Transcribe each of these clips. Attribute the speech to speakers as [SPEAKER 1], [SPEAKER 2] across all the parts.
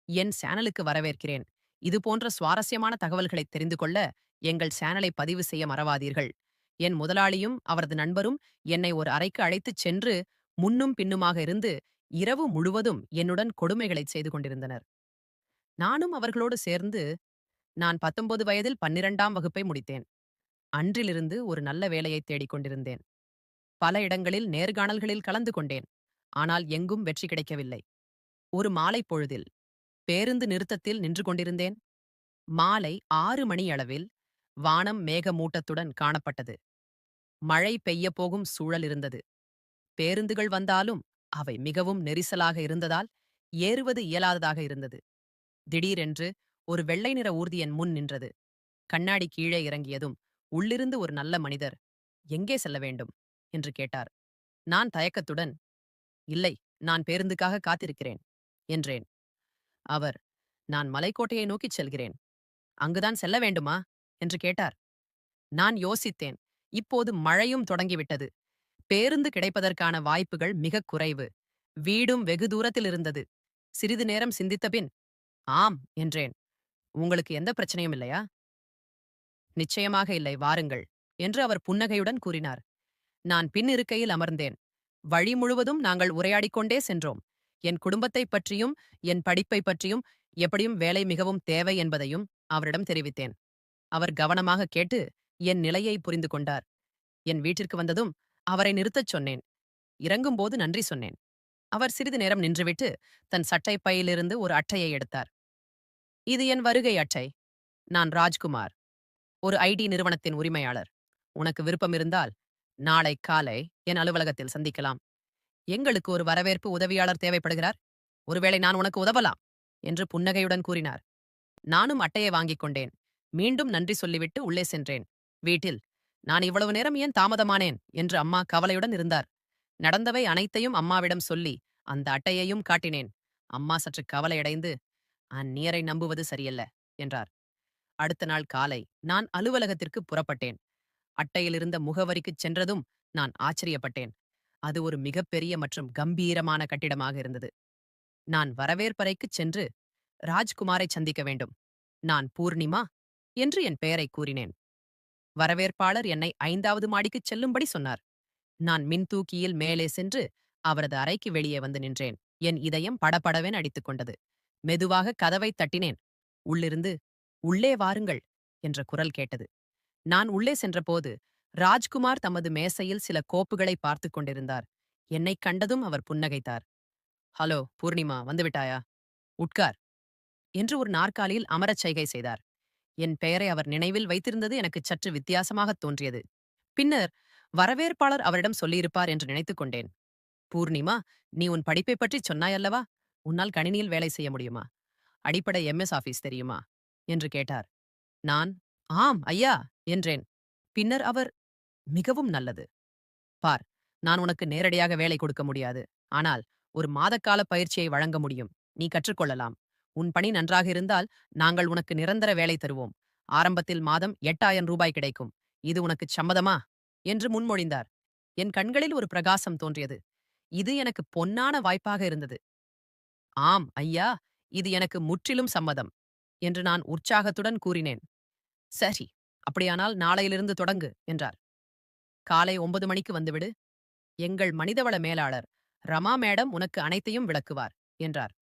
[SPEAKER 1] என் சேனலுக்கு வரவேற்கிறேன். இது போன்ற சுவாரஸ்யமான தகவல்களை தெரிந்து கொள்ள எங்கள் சேனலை பதிவு செய்ய மறவாதீர்கள். என் முதலாளியும் அவரது நண்பரும் என்னை ஒரு அறைக்கு அழைத்துச் சென்று முன்னும் பின்னுமாக இருந்து இரவு முழுவதும் என்னுடன் கொடுமைகளைச் செய்து கொண்டிருந்தனர். நானும் அவர்களோடு சேர்ந்து நான் 19 வயதில் 12ஆம் வகுப்பை முடித்தேன். அன்றிலிருந்து ஒரு நல்ல வேலையை தேடிக் கொண்டிருந்தேன். பல இடங்களில் நேர்காணல்களில் கலந்து கொண்டேன். ஆனால் எங்கும் வெற்றி கிடைக்கவில்லை. ஒரு மாலை பொழுதில் பேருந்து நிறுத்தத்தில் நின்று கொண்டிருந்தேன். மாலை 6 மணியளவில் வானம் மேகமூட்டத்துடன் காணப்பட்டது. மழை பெய்யப் போகும் சூழல் இருந்தது. பேருந்துகள் வந்தாலும் அவை மிகவும் நெரிசலாக இருந்ததால் ஏறுவது இயலாததாக இருந்தது. திடீரென்று ஒரு வெள்ளை நிற ஊர்தி என் முன் நின்றது. கண்ணாடி கீழே இறங்கியதும் உள்ளிருந்து ஒரு நல்ல மனிதர், "எங்கே செல்ல வேண்டும்?" என்று கேட்டார். நான் தயக்கத்துடன், "இல்லை, நான் பேருந்துக்காக காத்திருக்கிறேன்" என்றேன். அவர், "நான் மலைக்கோட்டையை நோக்கிச் செல்கிறேன். அங்குதான் செல்ல வேண்டுமா?" என்று கேட்டார். நான் யோசித்தேன். இப்போது மழையும் தொடங்கிவிட்டது. பேருந்து கிடைப்பதற்கான வாய்ப்புகள் மிகக் குறைவு. வீடும் வெகு தூரத்தில் இருந்தது. சிறிது நேரம் சிந்தித்தபின், "ஆம்" என்றேன். "உங்களுக்கு எந்த பிரச்சனையும் இல்லையா?" "நிச்சயமாக இல்லை, வாருங்கள்" என்று அவர் புன்னகையுடன் கூறினார். நான் பின் இருக்கையில் அமர்ந்தேன். வழி முழுவதும் நாங்கள் உரையாடிக் கொண்டே சென்றோம். என் குடும்பத்தைப் பற்றியும், என் படிப்பைப் பற்றியும், எப்படியும் வேலை மிகவும் தேவை என்பதையும் அவரிடம் தெரிவித்தேன். அவர் கவனமாக கேட்டு என் நிலையை புரிந்து கொண்டார். என் வீட்டிற்கு வந்ததும் அவரை நிறுத்தச் சொன்னேன். இறங்கும்போது நன்றி சொன்னேன். அவர் சிறிது நேரம் நின்றுவிட்டு தன் சட்டைப் பையிலிருந்து ஒரு அட்டையை எடுத்தார். "இது என் வருகை அட்டை. நான் ராஜ்குமார், ஒரு ஐடி நிறுவனத்தின் உரிமையாளர். உனக்கு விருப்பம் இருந்தால் நாளை காலை என் அலுவலகத்தில் சந்திக்கலாம். எங்களுக்கு ஒரு வரவேற்பு உதவியாளர் தேவைப்படுகிறார். ஒருவேளை நான் உனக்கு உதவலாம்" என்று புன்னகையுடன் கூறினார். நானும் அட்டையை வாங்கிக் கொண்டேன். மீண்டும் நன்றி சொல்லிவிட்டு உள்ளே சென்றேன். வீட்டில், "நான் இவ்வளவு நேரம் ஏன் தாமதமானேன்?" என்று அம்மா கவலையுடன் இருந்தார். நடந்தவை அனைத்தையும் அம்மாவிடம் சொல்லி அந்த அட்டையையும் காட்டினேன். அம்மா சற்று கவலையடைந்து, "அந்நியரை நம்புவது சரியல்ல" என்றார். அடுத்த நாள் காலை நான் அலுவலகத்திற்கு புறப்பட்டேன். அட்டையிலிருந்த முகவரிக்குச் சென்றதும் நான் ஆச்சரியப்பட்டேன். அது ஒரு மிகப்பெரிய மற்றும் கம்பீரமான கட்டிடமாக இருந்தது. நான் வரவேற்பறைக்குச் சென்று, "ராஜ்குமாரை சந்திக்க வேண்டும். நான் பூர்ணிமா" என்று என் பெயரை கூறினேன். வரவேற்பாளர் என்னை 5வது மாடிக்குச் செல்லும்படி சொன்னார். நான் மின்தூக்கியில் மேலே சென்று அவரது அறைக்கு வெளியே வந்து நின்றேன். என் இதயம் படபடவென அடித்துக் கொண்டது. மெதுவாக கதவைத் தட்டினேன். உள்ளிருந்து, "உள்ளே வாருங்கள்" என்ற குரல் கேட்டது. நான் உள்ளே சென்றபோது ராஜ்குமார் தமது மேசையில் சில கோப்புகளை பார்த்துக் கொண்டிருந்தார். என்னைக் கண்டதும் அவர் புன்னகைத்தார். "ஹலோ பூர்ணிமா, வந்துவிட்டாயா? உட்கார்" என்று ஒரு நாற்காலியில் அமரச் சைகை செய்தார். என் பெயரை அவர் நினைவில் வைத்திருந்தது எனக்கு சற்று வித்தியாசமாகத் தோன்றியது. பின்னர் வரவேற்பாளர் அவரிடம் சொல்லியிருப்பார் என்று நினைத்துக் கொண்டேன். "பூர்ணிமா, நீ உன் படிப்பைப் பற்றிச் சொன்னாயல்லவா? உன்னால் கணினியில் வேலை செய்ய முடியுமா? அடிப்படை எம்எஸ் ஆபீஸ் தெரியுமா?" என்று கேட்டார். நான், "ஆம் ஐயா" என்றேன். பின்னர் அவர், "மிகவும் நல்லது. பார், நான் உனக்கு நேரடியாக வேலை கொடுக்க முடியாது. ஆனால் ஒரு மாதக்கால பயிற்சியை வழங்க முடியும். நீ கற்றுக்கொள்ளலாம். உன் பணி நன்றாக இருந்தால் நாங்கள் உனக்கு நிரந்தர வேலை தருவோம். ஆரம்பத்தில் மாதம் 8000 ரூபாய் கிடைக்கும். இது உனக்குச் சம்மதமா?" என்று முன்மொழிந்தார். என் கண்களில் ஒரு பிரகாசம் தோன்றியது. இது எனக்கு பொன்னான வாய்ப்பாக இருந்தது. "ஆம் ஐயா, இது எனக்கு முற்றிலும் சம்மதம்" என்று நான் உற்சாகத்துடன் கூறினேன். "சரி, அப்படியானால் நாளையிலிருந்து தொடங்கு" என்றார். "காலை 9 மணிக்கு வந்துவிடு. எங்கள் மனிதவள மேலாளர் ரமா மேடம் உனக்கு அனைத்தையும் விளக்குவார்" என்றார்.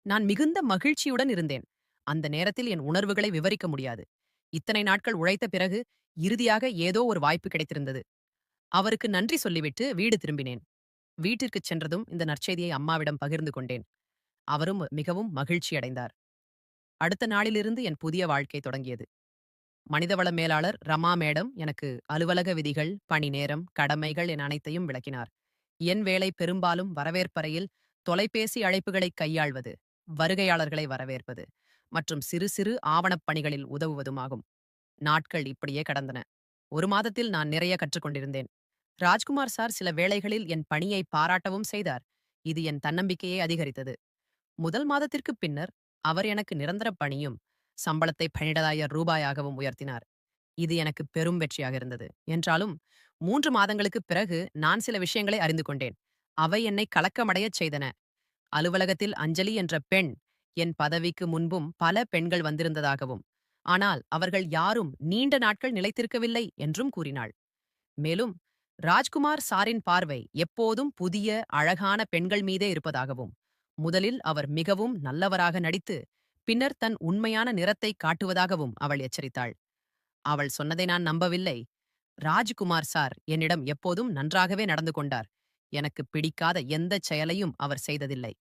[SPEAKER 1] நான் மிகுந்த மகிழ்ச்சியுடன் இருந்தேன். அந்த நேரத்தில் என் உணர்வுகளை விவரிக்க முடியாது. இத்தனை நாட்கள் உழைத்த பிறகு இறுதியாக ஏதோ ஒரு வாய்ப்பு கிடைத்திருந்தது. அவருக்கு நன்றி சொல்லிவிட்டு வீடு திரும்பினேன். வீட்டிற்குச் சென்றதும் இந்த நற்செய்தியை அம்மாவிடம் பகிர்ந்து கொண்டேன். அவரும் மிகவும் மகிழ்ச்சியடைந்தார். அடுத்த நாளிலிருந்து என் புதிய வாழ்க்கை தொடங்கியது. மனிதவள மேலாளர் ரமா மேடம் எனக்கு அலுவலக விதிகள், பணி நேரம், கடமைகள் என அனைத்தையும் விளக்கினார். என் வேலை பெரும்பாலும் வரவேற்பறையில் தொலைபேசி அழைப்புகளை கையாள்வது, வருகையாளர்களை வரவேற்பது மற்றும் சிறு சிறு ஆவணப் பணிகளில் உதவுவதுமாகும். நாட்கள் இப்படியே கடந்தன. ஒரு மாதத்தில் நான் நிறைய கற்றுக்கொண்டிருந்தேன். ராஜ்குமார் சார் சில வேளைகளில் என் பணியை பாராட்டவும் செய்தார். இது என் தன்னம்பிக்கையை அதிகரித்தது. முதல் மாதத்திற்குப் பின்னர் அவர் எனக்கு நிரந்தர பணியும் சம்பளத்தை 12,000 ரூபாயாகவும் உயர்த்தினார். இது எனக்கு பெரும் வெற்றியாக இருந்தது. என்றாலும் 3 மாதங்களுக்குப் பிறகு நான் சில விஷயங்களை அறிந்து கொண்டேன். அவை என்னை கலக்கமடையச் செய்தன. அலுவலகத்தில் அஞ்சலி என்ற பெண் என் பதவிக்கு முன்பும் பல பெண்கள் வந்திருந்ததாகவும், ஆனால் அவர்கள் யாரும் நீண்ட நாட்கள் நிலைத்திருக்கவில்லை என்றும் கூறினாள். மேலும் ராஜ்குமார் சாரின் பார்வை எப்போதும் புதிய அழகான பெண்கள் மீதே இருப்பதாகவும், முதலில் அவர் மிகவும் நல்லவராக நடித்து பின்னர் தன் உண்மையான நிறத்தை காட்டுவதாகவும் அவள் எச்சரித்தாள். அவள் சொன்னதை நான் நம்பவில்லை. ராஜ்குமார் சார் என்னிடம் எப்போதும் நன்றாகவே நடந்து கொண்டார். எனக்கு பிடிக்காத எந்தச் செயலையும் அவர் செய்ததில்லை.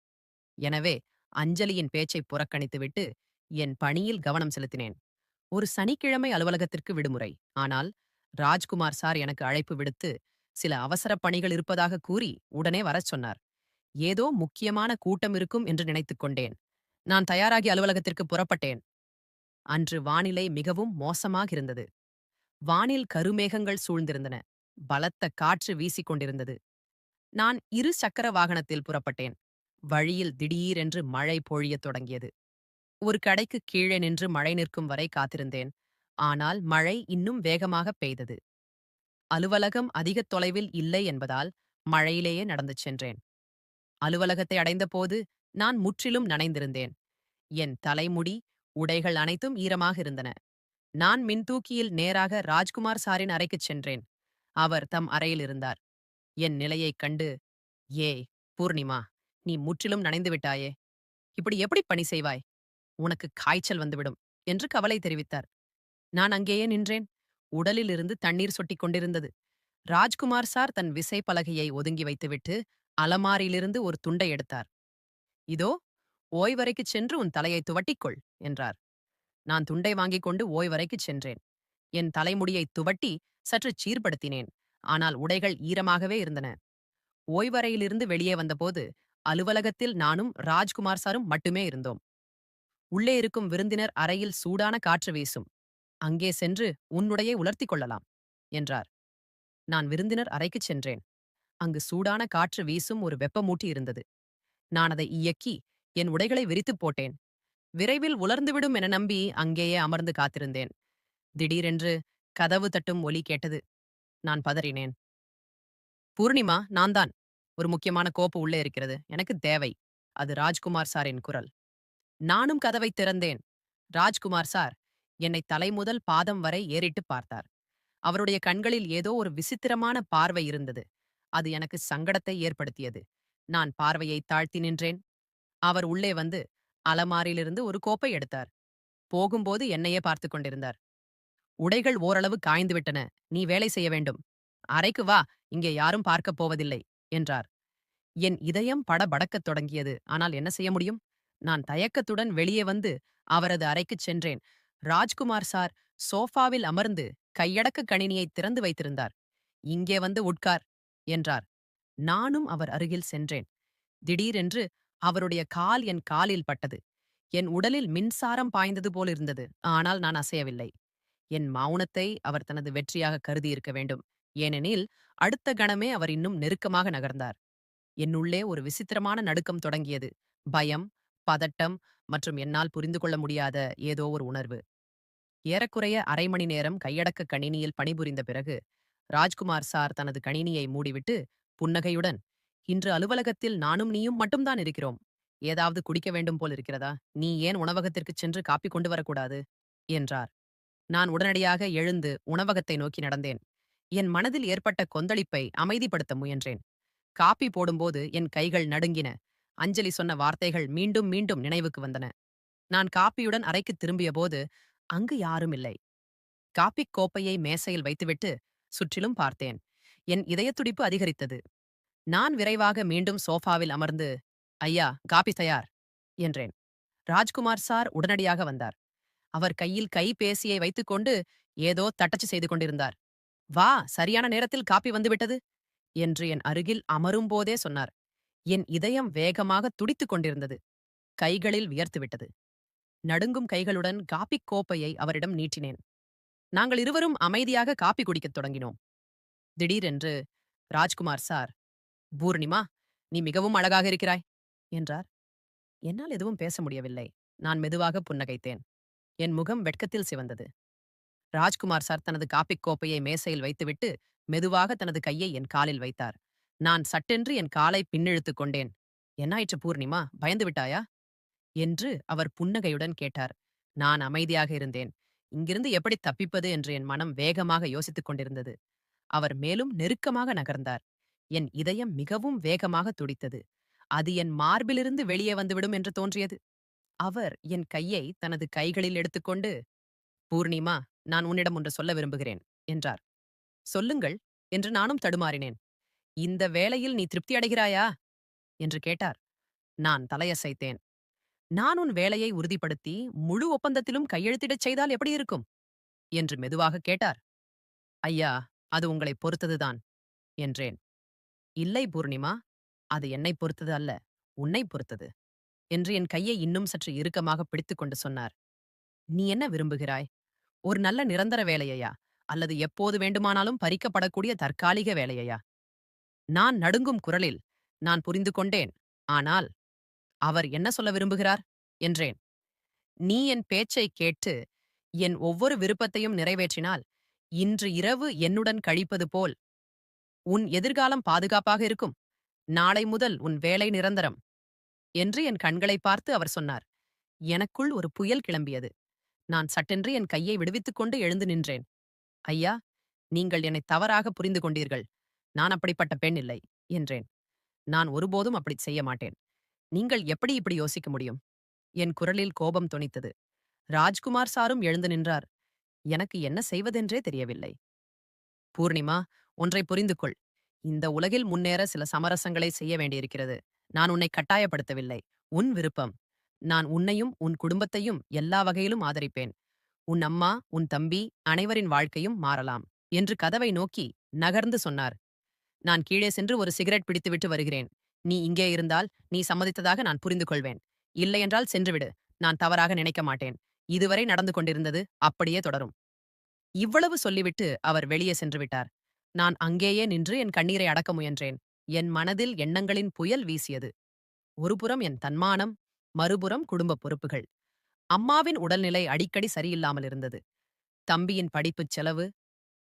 [SPEAKER 1] எனவே அஞ்சலியின் பேச்சை புறக்கணித்துவிட்டு என் பணியில் கவனம் செலுத்தினேன். ஒரு சனிக்கிழமை அலுவலகத்திற்கு விடுமுறை. ஆனால் ராஜ்குமார் சார் எனக்கு அழைப்பு விடுத்து சில அவசர பணிகள் இருப்பதாக கூறி உடனே வரச் சொன்னார். ஏதோ முக்கியமான கூட்டம் இருக்கும் என்று நினைத்துக் கொண்டேன். நான் தயாராகி அலுவலகத்திற்கு புறப்பட்டேன். அன்று வானிலை மிகவும் மோசமாக இருந்தது. வானில் கருமேகங்கள் சூழ்ந்திருந்தன. பலத்த காற்று வீசிக் கொண்டிருந்தது. நான் இரு சக்கர வாகனத்தில் புறப்பட்டேன். வழியில் திடீரென்று மழை பொழியத் தொடங்கியது. ஒரு கடைக்கு கீழே நின்று மழை நிற்கும் வரை காத்திருந்தேன். ஆனால் மழை இன்னும் வேகமாக பெய்தது. அலுவலகம் அதிக தொலைவில் இல்லை என்பதால் மழையிலேயே நடந்து சென்றேன். அலுவலகத்தை அடைந்தபோது நான் முற்றிலும் நனைந்திருந்தேன். என் தலைமுடி, உடைகள் அனைத்தும் ஈரமாக இருந்தன. நான் மின்தூக்கியில் நேராக ராஜ்குமார் சாரின் அறைக்குச் சென்றேன். அவர் தம் அறையில் இருந்தார். என் நிலையைக் கண்டு, "ஏய் பூர்ணிமா, நீ முற்றிலும் நனைந்து விட்டாயே. இப்படி எப்படி பணி செய்வாய்? உனக்கு காய்ச்சல் வந்துவிடும்" என்று கவலை தெரிவித்தார். நான் அங்கேயே நின்றேன். உடலிலிருந்து தண்ணீர் சொட்டிக் கொண்டிருந்தது. ராஜ்குமார் சார் தன் விசைப்பலகையை ஒதுங்கி வைத்துவிட்டு அலமாரியிலிருந்து ஒரு துண்டை எடுத்தார். "இதோ, ஓய்வறைக்குச் சென்று உன் தலையை துவட்டிக்கொள்" என்றார். நான் துண்டை வாங்கிக் கொண்டு ஓய்வறைக்குச் சென்றேன். என் தலைமுடியை துவட்டி சற்று சீர்படுத்தினேன். ஆனால் உடைகள் ஈரமாகவே இருந்தன. ஓய்வறையிலிருந்து வெளியே வந்தபோது அலுவலகத்தில் நானும் ராஜ்குமார் சாரும் மட்டுமே இருந்தோம். உள்ளே இருக்கும் விருந்தினர் அறையில் சூடான காற்று வீசும். அங்கே சென்று உன்னுடையை உலர்த்திக் கொள்ளலாம் என்றார். நான் விருந்தினர் அறைக்குச் சென்றேன். அங்கு சூடான காற்று வீசும் ஒரு வெப்பமூட்டி இருந்தது. நான் அதை இயக்கி என் உடைகளை விரித்துப் போட்டேன். விரைவில் உலர்ந்துவிடும் என நம்பி அங்கேயே அமர்ந்து காத்திருந்தேன். திடீரென்று கதவு தட்டும் ஒலி கேட்டது. நான் பதறினேன். "பூர்ணிமா, நான்தான். ஒரு முக்கியமான கோப்பு உள்ளே இருக்கிறது. எனக்கு தேவை." அது ராஜ்குமார் சாரின் குரல். நானும் கதவைத் திறந்தேன். ராஜ்குமார் சார் என்னை தலைமுதல் பாதம் வரை ஏறிட்டுப் பார்த்தார். அவருடைய கண்களில் ஏதோ ஒரு விசித்திரமான பார்வை இருந்தது. அது எனக்கு சங்கடத்தை ஏற்படுத்தியது. நான் பார்வையை தாழ்த்தி நின்றேன். அவர் உள்ளே வந்து அலமாரியிலிருந்து ஒரு கோப்பை எடுத்தார். போகும்போது என்னையே பார்த்துக் கொண்டிருந்தார். "உடைகள் ஓரளவு காய்ந்துவிட்டன. நீ வேலை செய்ய வேண்டும். அறைக்கு வா, இங்கே யாரும் பார்க்கப் போவதில்லை" என்றார். என் இதயம் படபடக்கத் தொடங்கியது. ஆனால் என்ன செய்ய முடியும்? நான் தயக்கத்துடன் வெளியே வந்து அவரது அறைக்குச் சென்றேன். ராஜ்குமார் சார் சோஃபாவில் அமர்ந்து கையடக்க கணினியை திறந்து வைத்திருந்தார். "இங்கே வந்து உட்கார்" என்றார். நானும் அவர் அருகில் சென்றேன். திடீரென்று அவருடைய கால் என் காலில் பட்டது. என் உடலில் மின்சாரம் பாய்ந்தது போலிருந்தது. ஆனால் நான் அசையவில்லை. என் மௌனத்தை அவர் தனது வெற்றியாக கருதியிருக்க வேண்டும். ஏனெனில் அடுத்த கணமே அவர் இன்னும் நெருக்கமாக நகர்ந்தார். என்னுள்ளே ஒரு விசித்திரமான நடுக்கம் தொடங்கியது. பயம், பதட்டம் மற்றும் என்னால் புரிந்து கொள்ள முடியாத ஏதோ ஒரு உணர்வு. ஏறக்குறைய அரை மணி நேரம் கையடக்க கணினியில் பணிபுரிந்த பிறகு ராஜ்குமார் சார் தனது கணினியை மூடிவிட்டு புன்னகையுடன், "இன்று அலுவலகத்தில் நானும் நீயும் மட்டும்தான் இருக்கிறோம். ஏதாவது குடிக்க வேண்டும் போல் இருக்கிறதா? நீ ஏன் உணவகத்திற்குச் சென்று காப்பி கொண்டு வரக்கூடாது?" என்றார். நான் உடனடியாக எழுந்து உணவகத்தை நோக்கி நடந்தேன். என் மனதில் ஏற்பட்ட கொந்தளிப்பை அமைதிப்படுத்த முயன்றேன். காப்பி போடும்போது என் கைகள் நடுங்கின. அஞ்சலி சொன்ன வார்த்தைகள் மீண்டும் மீண்டும் நினைவுக்கு வந்தன. நான் காப்பியுடன் அறைக்குத் திரும்பியபோது அங்கு யாரும் இல்லை. காப்பிக் கோப்பையை மேசையில் வைத்துவிட்டு சுற்றிலும் பார்த்தேன். என் இதயத்துடிப்பு அதிகரித்தது. நான் விரைவாக மீண்டும் சோஃபாவில் அமர்ந்து, "ஐயா, காப்பி தயார்" என்றேன். ராஜ்குமார் சார் உடனடியாக வந்தார். அவர் கையில் கைபேசியை வைத்துக்கொண்டு ஏதோ தட்டச்சு செய்து கொண்டிருந்தார். "வா, சரியான நேரத்தில் காப்பி வந்துவிட்டது" என்று என் அருகில் அமரும்போதே சொன்னார். என் இதயம் வேகமாக துடித்துக் கொண்டிருந்தது. கைகளில் வியர்த்துவிட்டது. நடுங்கும் கைகளுடன் காப்பிக் கோப்பையை அவரிடம் நீட்டினேன். நாங்கள் இருவரும் அமைதியாக காப்பி குடிக்கத் தொடங்கினோம். திடீரென்று ராஜ்குமார் சார், "பூர்ணிமா, நீ மிகவும் அழகாக இருக்கிறாய்" என்றார். என்னால் எதுவும் பேச முடியவில்லை. நான் மெதுவாக புன்னகைத்தேன். என் முகம் வெட்கத்தில் சிவந்தது. ராஜ்குமார் சார் தனது காப்பிக் கோப்பையை மேசையில் வைத்துவிட்டு மெதுவாக தனது கையை என் காலில் வைத்தார். நான் சட்டென்று என் காலை பின்னிழுத்துக் கொண்டேன். "என்னாயிற்று பூர்ணிமா? பயந்து விட்டாயா?" என்று அவர் புன்னகையுடன் கேட்டார். நான் அமைதியாக இருந்தேன். இங்கிருந்து எப்படி தப்பிப்பது என்று என் மனம் வேகமாக யோசித்துக் கொண்டிருந்தது. அவர் மேலும் நெருக்கமாக நகர்ந்தார். என் இதயம் மிகவும் வேகமாக துடித்தது. அது என் மார்பிலிருந்து வெளியே வந்துவிடும் என்று தோன்றியது. அவர் என் கையை தனது கைகளில் எடுத்துக்கொண்டு, பூர்ணிமா, நான் உன்னிடம் ஒன்று சொல்ல விரும்புகிறேன் என்றார். சொல்லுங்கள் என்று நானும் தடுமாறினேன். இந்த வேளையில் நீ திருப்தி அடைகிறாயா என்று கேட்டார். நான் தலையசைத்தேன். நான் உன் வேலையை உறுதிப்படுத்தி முழு ஒப்பந்தத்திலும் கையெழுத்திடச் செய்தால் எப்படி இருக்கும் என்று மெதுவாக கேட்டார். ஐயா, அது உங்களை பொறுத்ததுதான் என்றேன். இல்லை பூர்ணிமா, அது என்னை பொறுத்தது அல்ல, உன்னை பொறுத்தது என்று என் கையை இன்னும் சற்று இறுக்கமாக பிடித்துக்கொண்டு சொன்னார். நீ என்ன விரும்புகிறாய்? ஒரு நல்ல நிரந்தர வேலையையா, அல்லது எப்போது வேண்டுமானாலும் பறிக்கப்படக்கூடிய தற்காலிக வேலையையா? நான் நடுங்கும் குரலில், நான் புரிந்து கொண்டேன், ஆனால் அவர் என்ன சொல்ல விரும்புகிறார் என்றேன். நீ என் பேச்சை கேட்டு என் ஒவ்வொரு விருப்பத்தையும் நிறைவேற்றினால் இன்று இரவு என்னுடன் கழிப்பது போல் உன் எதிர்காலம் பாதுகாப்பாக இருக்கும். நாளை முதல் உன் வேலை நிரந்தரம் என்று என் கண்களை பார்த்து அவர் சொன்னார். எனக்குள் ஒரு புயல் கிளம்பியது. நான் சட்டென்று என் கையை விடுவித்துக் கொண்டு எழுந்து நின்றேன். ஐயா, நீங்கள் என்னை தவறாக புரிந்து கொண்டீர்கள். நான் அப்படிப்பட்ட பெண் இல்லை என்றேன். நான் ஒருபோதும் அப்படி செய்ய மாட்டேன். நீங்கள் எப்படி இப்படி யோசிக்க முடியும்? என் குரலில் கோபம் தொனித்தது. ராஜ்குமார் சாரும் எழுந்து நின்றார். எனக்கு என்ன செய்வதென்றே தெரியவில்லை. பூர்ணிமா, ஒன்றை புரிந்து கொள். இந்த உலகில் முன்னேற சில சமரசங்களை செய்ய வேண்டியிருக்கிறது. நான் உன்னை கட்டாயப்படுத்தவில்லை. உன் விருப்பம். நான் உன்னையும் உன் குடும்பத்தையும் எல்லா வகையிலும் ஆதரிப்பேன். உன் அம்மா, உன் தம்பி, அனைவரின் வாழ்க்கையும் மாறலாம் என்று கதவை நோக்கி நகர்ந்து சொன்னார். நான் கீழே சென்று ஒரு சிகரெட் பிடித்துவிட்டு வருகிறேன். நீ இங்கே இருந்தால் நீ சம்மதித்ததாக நான் புரிந்து கொள்வேன். இல்லையென்றால் சென்றுவிடு. நான் தவறாக நினைக்க மாட்டேன். இதுவரை நடந்து கொண்டிருந்தது அப்படியே தொடரும். இவ்வளவு சொல்லிவிட்டு அவர் வெளியே சென்று விட்டார். நான் அங்கேயே நின்று என் கண்ணீரை அடக்க முயன்றேன். என் மனதில் எண்ணங்களின் புயல் வீசியது. ஒருபுறம் என் தன்மானம், மறுபுறம் குடும்ப பொறுப்புகள். அம்மாவின் உடல்நிலை அடிக்கடி சரியில்லாமல் இருந்தது. தம்பியின் படிப்புச் செலவு.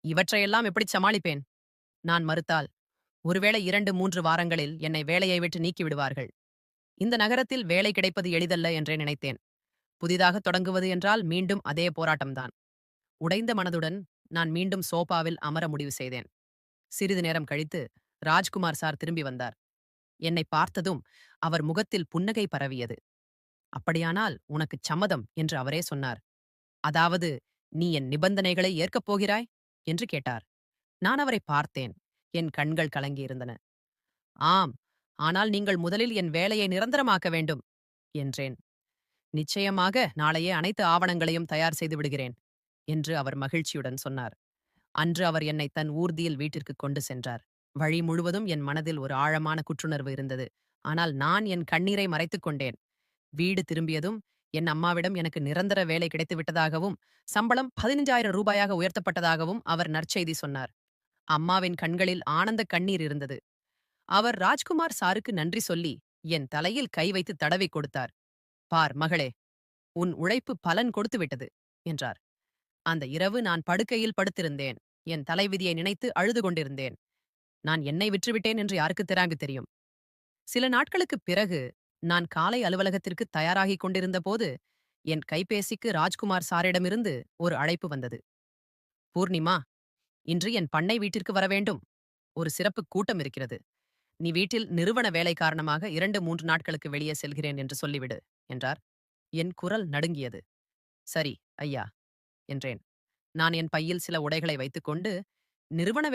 [SPEAKER 1] இவற்றையெல்லாம் எப்படிச் சமாளிப்பேன்? நான் மறுத்தால் ஒருவேளை 2, 3 வாரங்களில் என்னை வேலையை விட்டு நீக்கிவிடுவார்கள். இந்த நகரத்தில் வேலை கிடைப்பது எளிதல்ல என்றே நினைத்தேன். புதிதாக தொடங்குவது என்றால் மீண்டும் அதே போராட்டம்தான். உடைந்த மனதுடன் நான் மீண்டும் சோபாவில் அமர முடிவு செய்தேன். சிறிது நேரம் கழித்து ராஜ்குமார் சார் திரும்பி வந்தார். என்னை பார்த்ததும் அவர் முகத்தில் புன்னகை பரவியது. அப்படியானால் உனக்குச் சம்மதம் என்று அவரே சொன்னார். அதாவது, நீ என் நிபந்தனைகளை ஏற்கப் போகிறாய் என்று கேட்டார். நான் அவரை பார்த்தேன். என் கண்கள் கலங்கியிருந்தன. ஆம், ஆனால் நீங்கள் முதலில் என் வேலையை நிரந்தரமாக்க வேண்டும் என்றேன். நிச்சயமாக நாளையே அனைத்து ஆவணங்களையும் தயார் செய்து விடுகிறேன் என்று அவர் மகிழ்ச்சியுடன் சொன்னார். அன்று அவர் என்னை தன் ஊர்தியில் வீட்டிற்கு கொண்டு சென்றார். வழி முழுவதும் என் மனதில் ஒரு ஆழமான குற்றுணர்வு இருந்தது. ஆனால் நான் என் கண்ணீரை மறைத்துக் கொண்டேன். வீடு திரும்பியதும் என் அம்மாவிடம் எனக்கு நிரந்தர வேலை கிடைத்து விட்டதாகவும் சம்பளம் 15,000 ரூபாயாக உயர்த்தப்பட்டதாகவும் அவர் நற்செய்தி சொன்னார். அம்மாவின் கண்களில் ஆனந்த கண்ணீர் இருந்தது. அவர் ராஜ்குமார் சாருக்கு நன்றி சொல்லி என் தலையில் கை வைத்து தடவிக் கொடுத்தார். பார் மகளே, உன் உழைப்பு பலன் கொடுத்து விட்டது என்றார். அந்த இரவு நான் படுக்கையில் படுத்திருந்தேன். என் தலைவிதியை நினைத்து அழுது கொண்டிருந்தேன். நான் என்னை விற்றுவிட்டேன் என்று யாருக்கு தெரியும்? சில நாட்களுக்குப் பிறகு நான் காலை அலுவலகத்திற்கு தயாராகிக் கொண்டிருந்த போது என் கைபேசிக்கு ராஜ்குமார் சாரிடமிருந்து ஒரு அழைப்பு வந்தது. பூர்ணிமா, இன்று என் பண்ணை வீட்டிற்கு வர வேண்டும். ஒரு சிறப்பு கூட்டம் இருக்கிறது. நீ வீட்டில் நிறுவன வேலை காரணமாக 2, 3 நாட்களுக்கு வெளியே செல்கிறேன் என்று சொல்லிவிடு என்றார். என் குரல் நடுங்கியது. சரி ஐயா என்றேன். நான் என் பையில் சில உடைகளை வைத்துக்கொண்டு நிறுவன